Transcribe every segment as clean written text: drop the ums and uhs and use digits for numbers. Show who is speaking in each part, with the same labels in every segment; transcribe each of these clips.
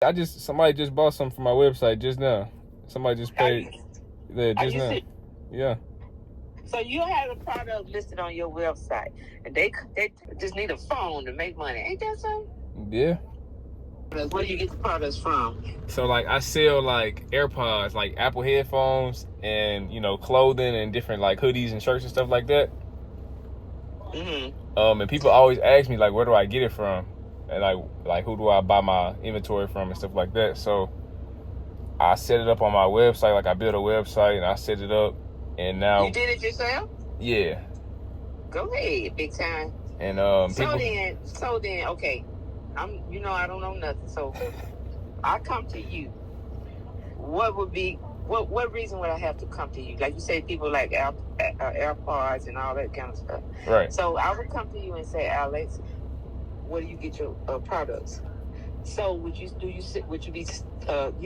Speaker 1: Somebody just bought something from my website just now. Somebody just
Speaker 2: Are
Speaker 1: paid
Speaker 2: you,
Speaker 1: there
Speaker 2: are
Speaker 1: just
Speaker 2: you
Speaker 1: now.
Speaker 2: serious?
Speaker 1: Yeah.
Speaker 2: So you have a product listed on your website, and they just need a phone to make money. Ain't that so?
Speaker 1: Yeah.
Speaker 2: Where do you get the products from?
Speaker 1: So like I sell like AirPods, like Apple headphones, and clothing and different like hoodies and shirts and stuff like that. And people always ask me like, where do I get it from, and like who do I buy my inventory from and stuff like that. So I set it up on my website. Like I built a website and I set it up, and now
Speaker 2: You did it yourself?
Speaker 1: Yeah.
Speaker 2: Go ahead, big time.
Speaker 1: And
Speaker 2: So then, okay. I don't know nothing. So I come to you. What reason would I have to come to you? Like you say, people like AirPods and all that kind of stuff.
Speaker 1: Right.
Speaker 2: So I would come to you and say, Alex, where do you get your products? So would you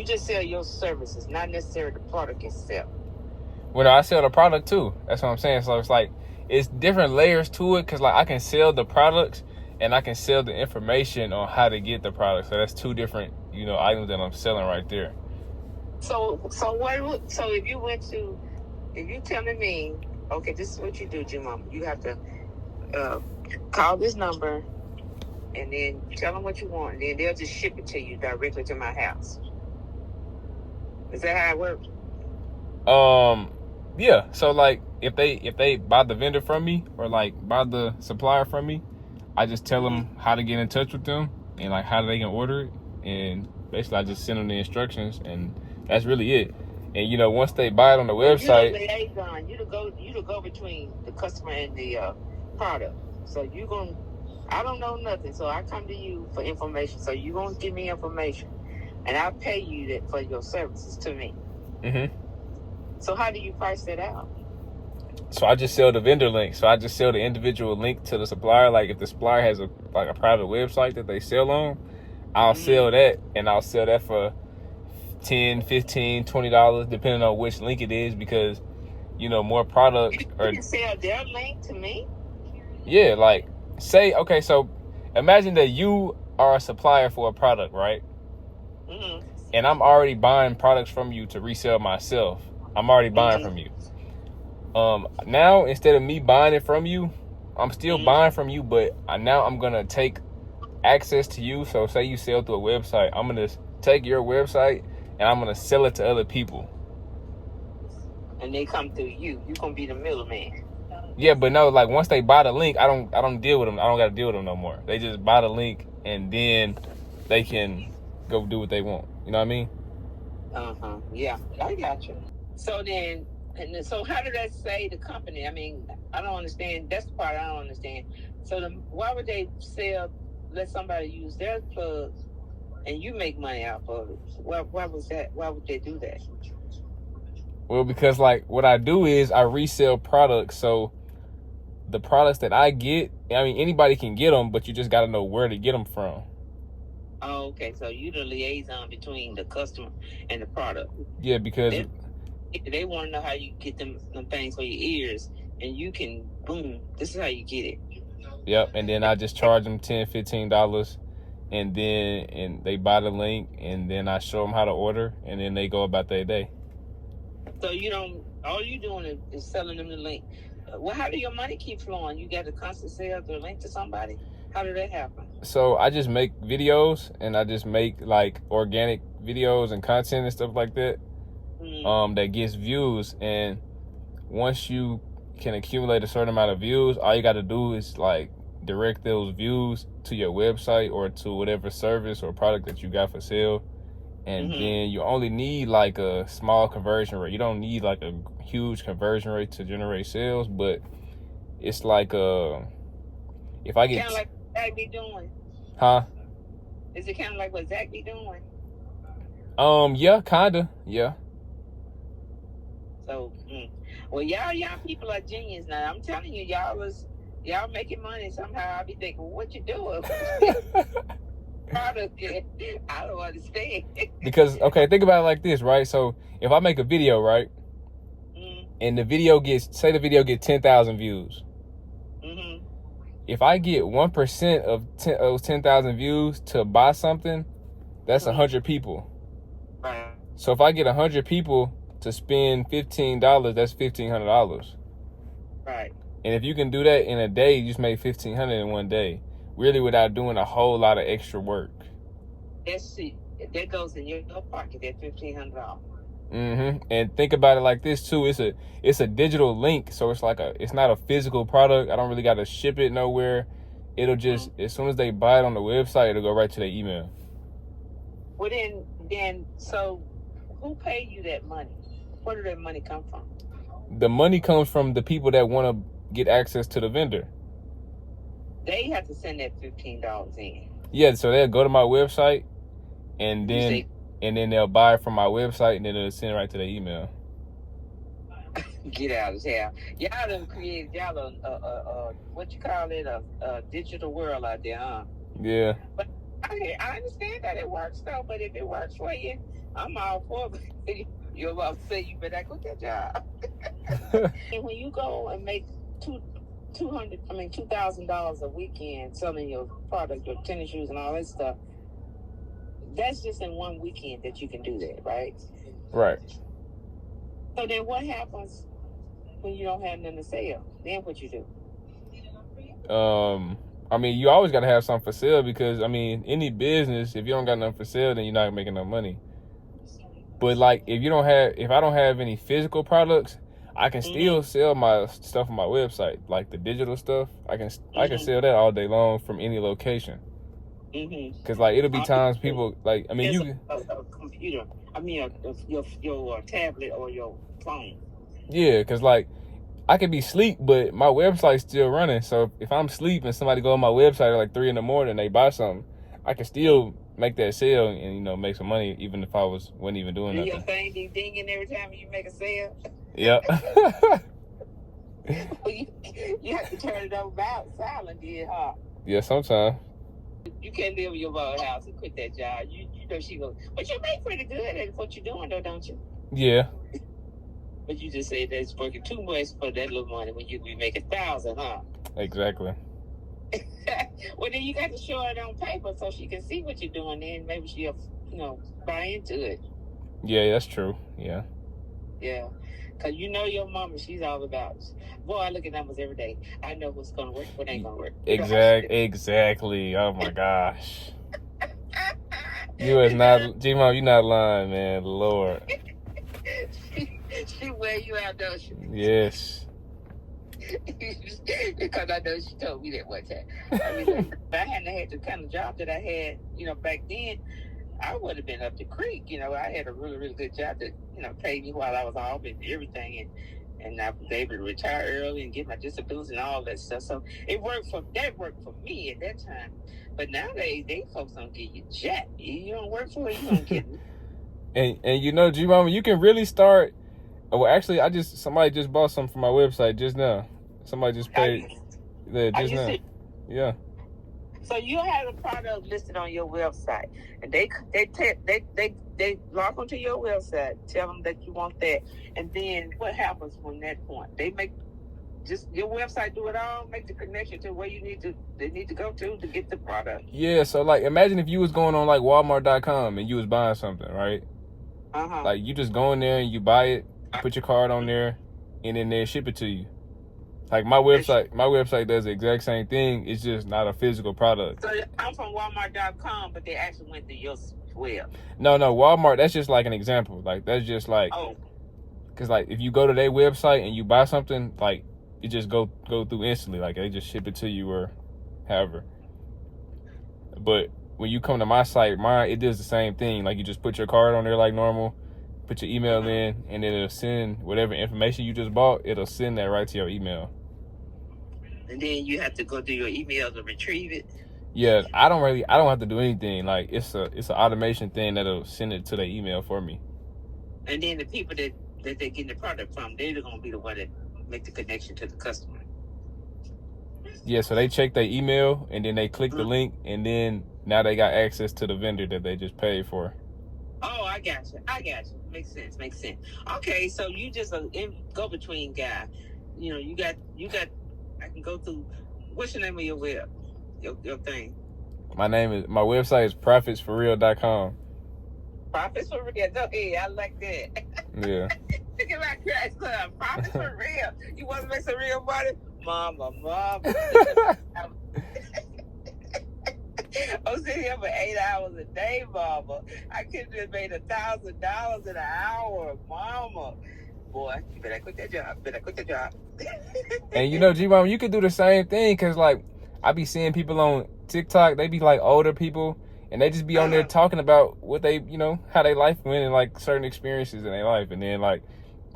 Speaker 2: just sell your services, not necessarily the product itself?
Speaker 1: Well, no, I sell the product too. That's what I'm saying. So it's like it's different layers to it, because like I can sell the products and I can sell the information on how to get the product. So that's two different items that I'm selling right there.
Speaker 2: So if you telling me, okay, this is what you do, Jim, you have to call this number and then tell them what you want, and then they'll just ship it to you directly to my house. Is that how it works?
Speaker 1: Yeah. So like if they buy the vendor from me or like buy the supplier from me, I just tell them how to get in touch with them and like how they can order it, and basically I just send them the instructions, and that's really it. And once they buy it on the website,
Speaker 2: you're the liaison. You the go between the customer and the product. So I don't know nothing, so I come to you for information. So you're gonna give me information, and I pay you for your services to me. So how do you price that out?
Speaker 1: So I just sell the vendor link. So I just sell the individual link to the supplier. Like if the supplier has a private website that they sell on, I'll sell that, and I'll sell that for $10, $15, $20, depending on which link it is, because more products
Speaker 2: you can sell their link to me?
Speaker 1: Yeah, like so imagine that you are a supplier for a product, right? And I'm already buying products from you to resell myself. I'm already buying from you. Now instead of me buying it from you, I'm still buying from you, but now I'm gonna take access to you. So say you sell through a website, I'm gonna take your website and I'm gonna sell it to other people.
Speaker 2: And they come through you. You're gonna be the middleman.
Speaker 1: Yeah, but no, like once they buy the link, I don't deal with them. I don't gotta deal with them no more. They just buy the link and then they can go do what they want. You know what I mean?
Speaker 2: Yeah, I got you. So then, so how did that say the company? I mean, I don't understand. That's the part I don't understand. So why would they let somebody use their plugs and you make money out of it? Why was that? Why would they do that?
Speaker 1: Well, because like what I do is I resell products. So the products that I get, I mean, anybody can get them, but you just got to know where to get them from.
Speaker 2: Oh, okay. So you the liaison between the customer and the product.
Speaker 1: Yeah, because
Speaker 2: they want to know how you get them things for your ears, and you can, boom, this is how you get it.
Speaker 1: Yep, and then I just charge them $10, $15, and they buy the link, and then I show them how to order, and then they go about their day.
Speaker 2: So all you doing is selling them the link. Well, how do your money keep flowing? You got to constantly sell the link to somebody? How did that happen?
Speaker 1: So I just make videos, and I just make like organic videos and content and stuff like that. That gets views, and once you can accumulate a certain amount of views, all you got to do is like direct those views to your website or to whatever service or product that you got for sale, and then you only need like a small conversion rate. You don't need like a huge conversion rate to generate sales, but it's like if I get
Speaker 2: kind of like what Zach be doing. Is it kind of like what Zach be doing?
Speaker 1: Yeah, kinda, yeah.
Speaker 2: So, well, y'all people are genius now. I'm telling you, y'all making money somehow. I be thinking, what you doing? I don't understand.
Speaker 1: Because, okay, think about it like this, right? So if I make a video, right, and the video gets 10,000 views. If I get 1% of those 10,000 views to buy something, That's 100 people.
Speaker 2: Right.
Speaker 1: So if I get 100 people to spend $15, that's $1,500.
Speaker 2: Right.
Speaker 1: And if you can do that in a day, you just made $1,500 in one day, really without doing a whole lot of extra work.
Speaker 2: That goes in your pocket. That $1,500.
Speaker 1: And think about it like this too. It's a digital link, so it's not a physical product. I don't really got to ship it nowhere. It'll just as soon as they buy it on the website, it'll go right to their email.
Speaker 2: Well, then, so who pay you that money? Where did that money come from?
Speaker 1: The money comes from the people that want to get access to the vendor.
Speaker 2: They have to send that $15 in.
Speaker 1: Yeah, so they'll go to my website, and then they'll buy it from my website, and then it'll send it right to their email.
Speaker 2: Get out of town. Y'all done created what you call it, a digital world out there, huh?
Speaker 1: Yeah.
Speaker 2: But I understand that it works though, but if it works for you, I'm all for it. You're about to say you better quit that job. And when you go and make $2,000 a weekend selling your product, your tennis shoes and all that stuff, that's just in one weekend that you can do that, right?
Speaker 1: Right.
Speaker 2: So then what happens when you don't have nothing to sell? Then what you do?
Speaker 1: I mean, you always got to have something for sale because, I mean, any business, if you don't got nothing for sale, then you're not making no money. But like, if I don't have any physical products, I can still sell my stuff on my website, like the digital stuff. I can sell that all day long from any location. Cause like it'll be times people like, I mean, you
Speaker 2: a computer. I mean, your tablet or your phone.
Speaker 1: Yeah, cause like I could be asleep, but my website's still running. So if I'm asleep and somebody go on my website at like 3 a.m, they buy something, I can still make that sale and make some money even if I wasn't even doing nothing.
Speaker 2: Your thing ding every time you make a sale.
Speaker 1: Yep.
Speaker 2: You have to turn it over silent, huh?
Speaker 1: Yeah, sometimes.
Speaker 2: You can't live in your mother's house and quit that job. You know she goes, but you make pretty good at what you're doing though, don't you?
Speaker 1: Yeah.
Speaker 2: But you just say that's working too much for that little money when you be making $1,000, huh?
Speaker 1: Exactly.
Speaker 2: Well, then you got to show it on paper so she can see what you're doing. Then maybe she'll, buy into it.
Speaker 1: Yeah, that's true. Yeah.
Speaker 2: Yeah. Because your mama, she's all about, boy, I look at numbers every day. I know what's going to work, what ain't going to work.
Speaker 1: Exactly. Oh, my gosh. You is not, G-Mom, you not lying, man. Lord.
Speaker 2: She wear you out, don't she?
Speaker 1: Yes.
Speaker 2: Because I know she told me that one time. I mean, if I hadn't had the kind of job that I had, back then, I would have been up the creek. I had a really, really good job that, paid me while I was off and everything. And I was able to retire early and get my disability and all that stuff. So that worked for me at that time. But nowadays, they folks don't give you jack. You don't work for it, you don't get it.
Speaker 1: And G-Mama, you can really start. Well, actually, somebody just bought something from my website just now. Somebody just paid just now. Yeah.
Speaker 2: So you have a product listed on your website, and they log onto your website, tell them that you want that, and then what happens from that point? They make just your website do it all, make the connection to where they need to go to get the product.
Speaker 1: Yeah. So like, imagine if you was going on like Walmart.com and you was buying something, right? Like you just go in there and you buy it, put your card on there, and then they ship it to you. Like my website does the exact same thing. It's just not a physical product.
Speaker 2: So I'm from Walmart.com, but they actually went to your web.
Speaker 1: No, Walmart. That's just like an example. Like that's just like, because like if you go to their website and you buy something, like it just go through instantly. Like they just ship it to you or however. But when you come to my site, it does the same thing. Like you just put your card on there like normal. Put your email in, and then it'll send whatever information you just bought. It'll send that right to your email.
Speaker 2: And then you have to go to your email to retrieve it.
Speaker 1: Yeah, I don't have to do anything. Like it's an automation thing that'll send it to their email for me.
Speaker 2: And then the people that they're getting the product from, they're gonna be the one that make the connection to the customer.
Speaker 1: Yeah, so they check their email and then they click the link, and then now they got access to the vendor that they just paid for.
Speaker 2: Oh, I got you. Makes sense. Okay, so you just a go-between guy. You got. I can go through. What's your name of your web? Your thing.
Speaker 1: My website is profitsforreal.com.
Speaker 2: Profits for real. No, hey, I like that.
Speaker 1: Yeah.
Speaker 2: Look at my crash club. Profits for real. You want to make some real money? Mama. I'm sitting here for 8 hours a day, mama. I could have made $1,000 in an hour, mama. Boy, you better quit that job.
Speaker 1: And you know, G-Mom, you could do the same thing, because, like, I be seeing people on TikTok, they be, like, older people, and they just be on there talking about what they, you know, how their life went and, like, certain experiences in their life. And then, like,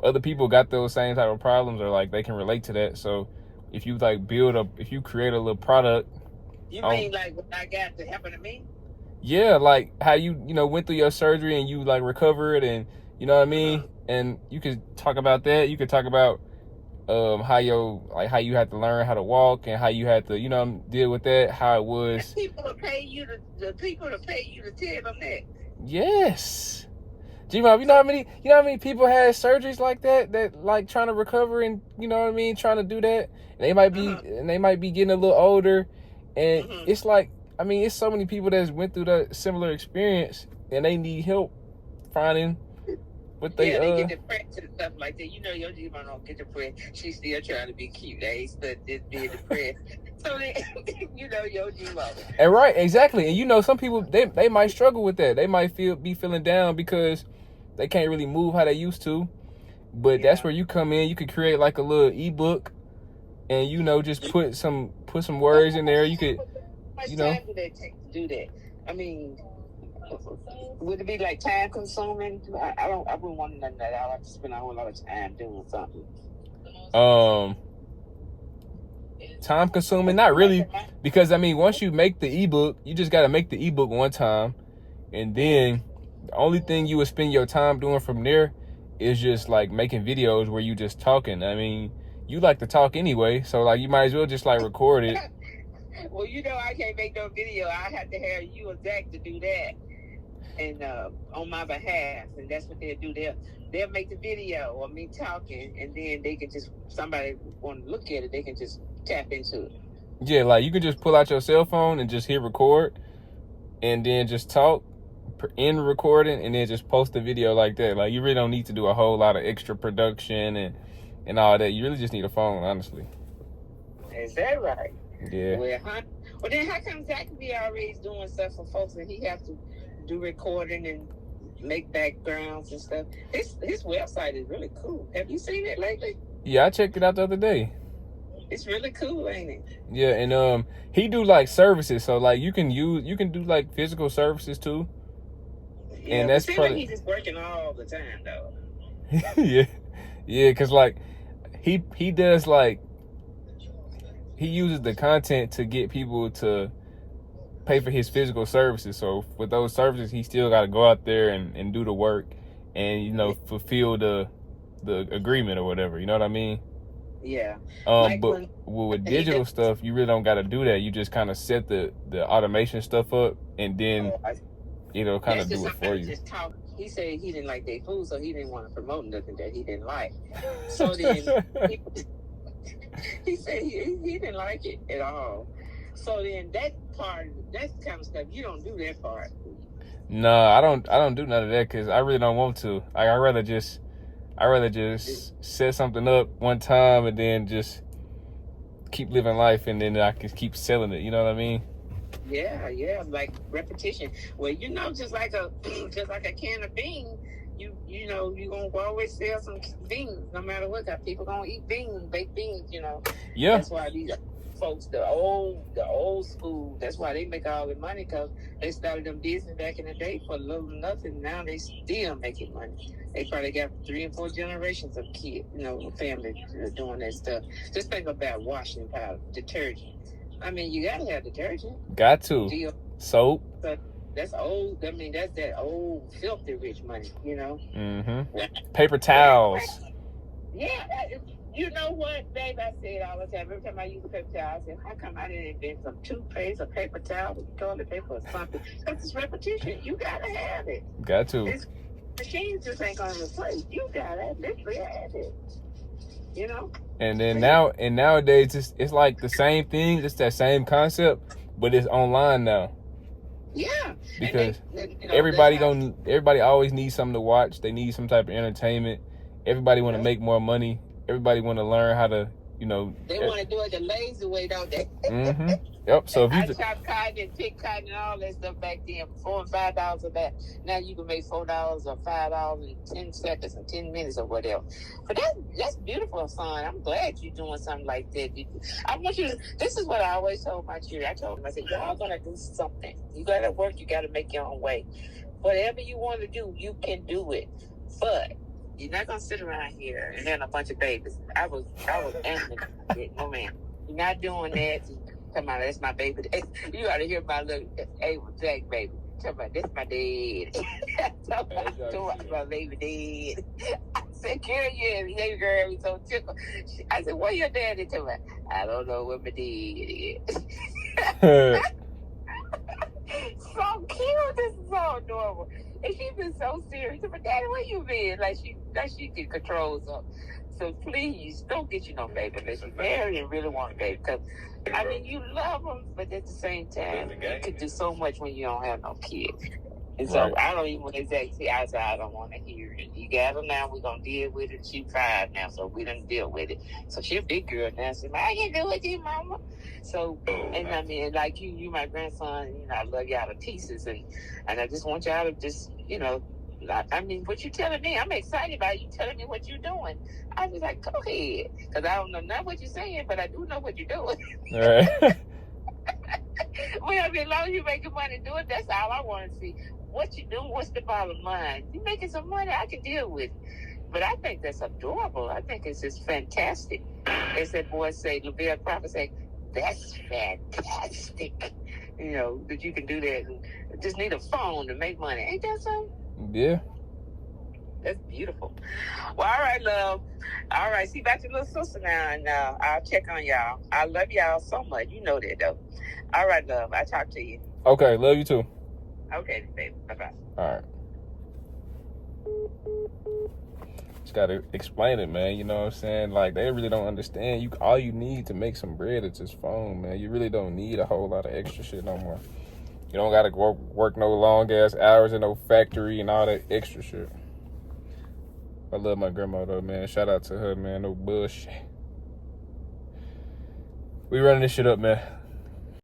Speaker 1: other people got those same type of problems, or, like, they can relate to that. So if you, like, if you create a little product.
Speaker 2: You mean like what I got to happen to me?
Speaker 1: Yeah, like how you know, went through your surgery and you, like, recovered, and you know what I mean? And you could talk about that. You could talk about how you had to learn how to walk, and how you had to, you know, deal with that, how it was.
Speaker 2: People to pay you to tell them that.
Speaker 1: Yes. G-Mom, you know how many people had surgeries like that like trying to recover, and you know what I mean, trying to do that. And they might be getting a little older, and it's like, I mean, it's so many people that's went through that similar experience, and they need help finding what they
Speaker 2: get depressed and stuff like that. You know, your G-Mom don't get depressed. She's still trying to be cute. They ain't stuck just being depressed. So they, you know, your G-Mom.
Speaker 1: And right, exactly. And you know, some people they might struggle with that. They might be feeling down because they can't really move how they used to. But that's where you come in. You could create like a little ebook, and you know, just put some words in there. You could, you know. How much time do they take
Speaker 2: to do that? I mean, would it be like time consuming? I wouldn't want nothing that I have to spend a whole lot of time doing something.
Speaker 1: Time consuming, not really, because I mean, once you make the ebook, you just got to make the ebook one time, and then the only thing you would spend your time doing from there is just like making videos where you just talking. I mean, you like to talk anyway, so like you might as well just like record it.
Speaker 2: Well, you know, I can't make no video. I have to have you or Zach to do that, and on my behalf, and that's what they'll do. They'll make the video of me talking, and then they can just, somebody want to look at it, they can just tap into it.
Speaker 1: Yeah, like you can just pull out your cell phone and just hit record, and then just talk in recording, and then just post the video like that. Like you really don't need to do a whole lot of extra production and all that. You really just need a phone, honestly.
Speaker 2: Is that right?
Speaker 1: Yeah.
Speaker 2: Well, then how come Zach be always doing stuff for folks, and he have to do recording and make backgrounds and stuff? His website is really cool. Have you seen it lately?
Speaker 1: Yeah, I checked it out the other day.
Speaker 2: It's really cool, ain't it?
Speaker 1: Yeah, and he do like services, so like you can do like physical services too.
Speaker 2: Yeah, and that's probably like he's just working all the time though. yeah, cause like he does like, he uses the content to get people to pay for his physical services. So with those services, he still got to go out there and do the work, and you know, fulfill the agreement or whatever. You know what I mean? Yeah.
Speaker 1: But with digital stuff, you really don't got to do that. You just kind of set the automation stuff up, and then it'll kind of do it for you.
Speaker 2: He said he didn't like their food, so he didn't want to promote nothing that he didn't like. So then he said he didn't like it at all. So then that kind of stuff, you don't do that part.
Speaker 1: No, I don't do none of that, because I really don't want to. I'd rather just set something up one time and then just keep living life, and then I can keep selling it. You know what I mean?
Speaker 2: Yeah, like repetition. Well, you know, just like a can of beans, you know, you're gonna always sell some beans no matter what. People gonna eat beans, baked beans, you know.
Speaker 1: Yeah.
Speaker 2: That's why these folks, the old school, that's why they make all the money, because they started them business back in the day for little nothing. Now they still making money. They probably got 3 and 4 generations of kids, you know, family doing that stuff. Just think about washing powder, detergent. I mean, you gotta have detergent.
Speaker 1: Got to. Soap.
Speaker 2: But that's old. I mean, that's that old filthy rich money, you know.
Speaker 1: Paper towels.
Speaker 2: Yeah. You know what, babe? I say it all the time. Every time I use a paper towel, I say, how come I didn't invent some toothpaste, a paper towel, toilet paper, or something? Because it's repetition. You gotta have it.
Speaker 1: Got to.
Speaker 2: This machines just ain't gonna replace. You gotta literally have it. You know.
Speaker 1: And then nowadays it's like the same thing, it's that same concept, but it's online now.
Speaker 2: Yeah.
Speaker 1: Because
Speaker 2: you know,
Speaker 1: everybody always needs something to watch. They need some type of entertainment. Everybody want to make more money. Everybody want to learn how to,
Speaker 2: they want to do it the lazy way, don't they?
Speaker 1: Mm-hmm. Yep. So if
Speaker 2: I chopped cotton and picked cotton and all that stuff back then, $4 and $5 of that. Now you can make $4 or $5 in 10 seconds or 10 minutes or whatever. But that's beautiful, son. I'm glad you're doing something like that. I want you to. This is what I always told my children. I told them, I said, y'all gonna do something. You gotta work. You gotta make your own way. Whatever you want to do, you can do it. But you're not gonna sit around here and have a bunch of babies. I was angry. No man, you're not doing that. Come on, that's my baby. You ought to hear my little Ava Jack baby. Tell me, that's my dad. Tell me, my baby dad. I said, girl, yeah, girl, we so tickled. I said, what your daddy? Tell me, I don't know what my dad is. So cute. This is so adorable. And she's been so serious. But Daddy, where you been? Like she can control something. So please don't get you no baby unless you marry and really want a baby. Because I mean, you love them, but at the same time, you could do so much when you don't have no kids. And so I don't even exactly see. I said, I don't want to hear it. You got her now. We're gonna deal with it. She's 5 now, so we done deal with it. So she's a big girl now. So I can do it, you mama. So, and I mean, like you my grandson. I love y'all to pieces, and I just want y'all to just, I mean, what you telling me? I'm excited about you telling me what you're doing. I was like, go ahead, because I don't know not what you're saying, but I do know what you're doing.
Speaker 1: All right.
Speaker 2: Well, I mean, as long as you're making money, do it. That's all I want to see. What you doing? What's the bottom line? You making some money? I can deal with it. But I think that's adorable. I think it's just fantastic. As that boy say, LaVelle Crawford say, that's fantastic. That you can do that and just need a phone to make money. Ain't that so?
Speaker 1: Yeah.
Speaker 2: That's beautiful. Well, all right, love. All right, see about your little sister now, and I'll check on y'all. I love y'all so much. You know that, though. All right, love. I'll talk to you.
Speaker 1: Okay, love you too.
Speaker 2: Okay, baby. Bye-bye.
Speaker 1: All right. Just gotta explain it, man. You know what I'm saying? Like, they really don't understand. All you need to make some bread is this phone, man. You really don't need a whole lot of extra shit no more. You don't gotta work no long ass hours in no factory and all that extra shit. I love my grandma though, man. Shout out to her, man. No bullshit. We running this shit up, man.